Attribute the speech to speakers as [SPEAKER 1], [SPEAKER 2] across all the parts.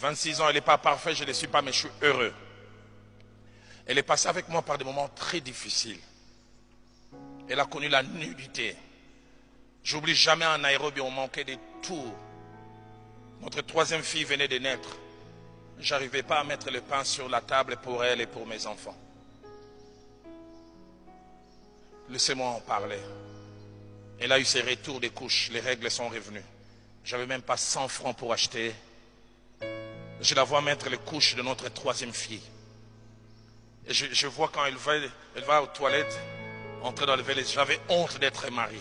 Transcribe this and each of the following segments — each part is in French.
[SPEAKER 1] 26 ans, elle n'est pas parfaite, je ne le suis pas, mais je suis heureux. Elle est passée avec moi par des moments très difficiles. Elle a connu la nudité. J'oublie jamais en Nairobi, on manquait de tout. Notre troisième fille venait de naître. Je n'arrivais pas à mettre le pain sur la table pour elle et pour mes enfants. Laissez-moi en parler. Elle a eu ses retours des couches, les règles sont revenues. Je n'avais même pas 100 francs pour acheter. Je la vois mettre les couches de notre troisième fille. Et je vois quand elle va aux toilettes, entrer dans le VLS. J'avais honte d'être mari.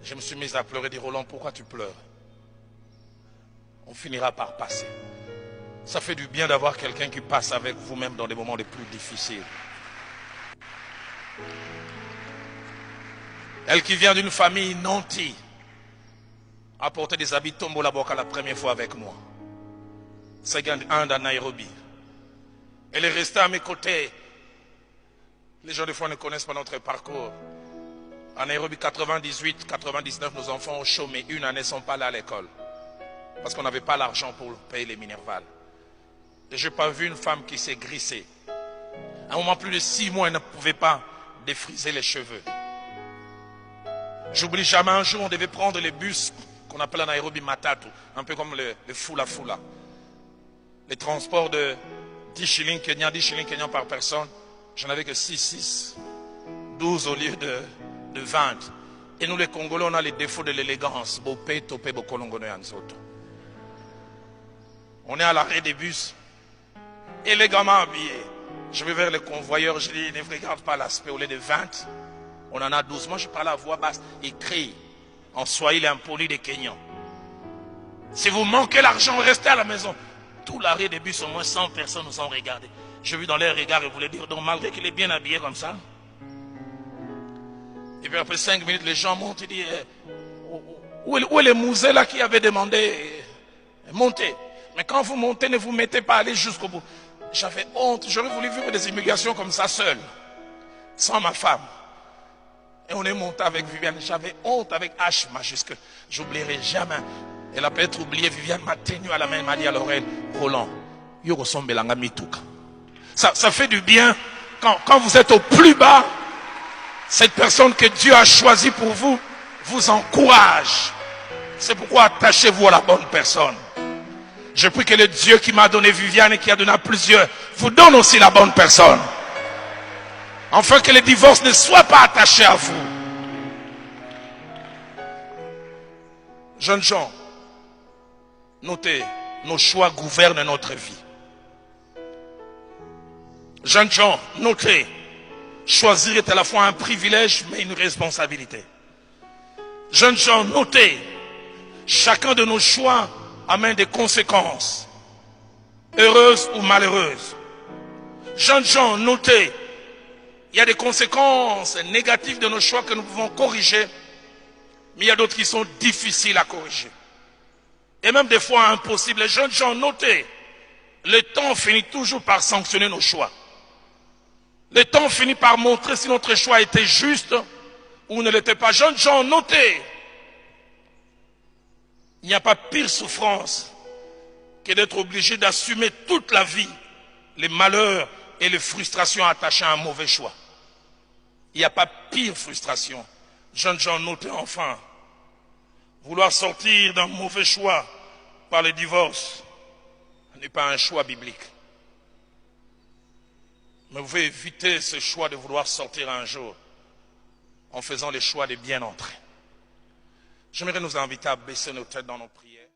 [SPEAKER 1] Je me suis mis à pleurer, dire Roland, pourquoi tu pleures? On finira par passer. Ça fait du bien d'avoir quelqu'un qui passe avec vous-même dans les moments les plus difficiles. Elle qui vient d'une famille nantie a porté des habits Tombola Boka la première fois avec moi. Second hand à Nairobi. Elle est restée à mes côtés. Les gens des fois ne connaissent pas notre parcours. À Nairobi, 98, 99, nos enfants ont chômé. Une année, ne sont pas là à l'école. Parce qu'on n'avait pas l'argent pour payer les Minerval. Et je n'ai pas vu une femme qui s'est grissée. À un moment, plus de 6 mois, elle ne pouvait pas défriser les cheveux. J'oublie jamais un jour, on devait prendre les bus qu'on appelle à Nairobi Matatu. Un peu comme le Fula Fula. Les transports de 10 shillings Kenya, 10 shillings Kenya par personne. J'en avais que 6, 12 au lieu de 20. Et nous les Congolais, on a les défauts de l'élégance. On est à l'arrêt des bus, élégamment habillés. Je vais vers les convoyeurs, je dis, ne regarde pas l'aspect, au lieu de 20, on en a 12. Moi, je parle à voix basse et crie en Swahili impoli des Kenyans. Si vous manquez l'argent, restez à la maison. Tout l'arrêt des bus, au moins 100 personnes nous ont regardés. J'ai vu dans leurs regards, ils voulaient dire, donc malgré qu'il est bien habillé comme ça. Et puis après 5 minutes, les gens montent et disent, où est le musée là qui avait demandé, montez. Mais quand vous montez, ne vous mettez pas à aller jusqu'au bout. J'avais honte, j'aurais voulu vivre des immigrations comme ça seul, sans ma femme. Et on est monté avec Viviane, j'avais honte avec H majuscule. J'oublierai jamais. Elle a peut-être oublié, Viviane m'a tenu à la main, elle m'a dit à l'oreille, Roland, ça fait du bien quand vous êtes au plus bas. Cette personne que Dieu a choisie pour vous, vous encourage. C'est pourquoi attachez-vous à la bonne personne. Je prie que le Dieu qui m'a donné Viviane et qui a donné à plusieurs, vous donne aussi la bonne personne. Afin que le divorce ne soit pas attaché à vous. Jeunes gens, notez, nos choix gouvernent notre vie. Jeunes gens, notez, choisir est à la fois un privilège mais une responsabilité. Jeunes gens, notez, chacun de nos choix amène des conséquences, heureuses ou malheureuses. Jeunes gens, notez, il y a des conséquences négatives de nos choix que nous pouvons corriger, mais il y a d'autres qui sont difficiles à corriger. Et même des fois impossibles. Les jeunes gens, notez, le temps finit toujours par sanctionner nos choix. Le temps finit par montrer si notre choix était juste ou ne l'était pas. Jeunes gens, notez, il n'y a pas pire souffrance que d'être obligé d'assumer toute la vie les malheurs et les frustrations attachées à un mauvais choix. Il n'y a pas pire frustration. Jeunes gens, notez enfin, vouloir sortir d'un mauvais choix par le divorce n'est pas un choix biblique. Mais vous pouvez éviter ce choix de vouloir sortir un jour en faisant le choix de bien entrer. J'aimerais nous inviter à baisser nos têtes dans nos prières.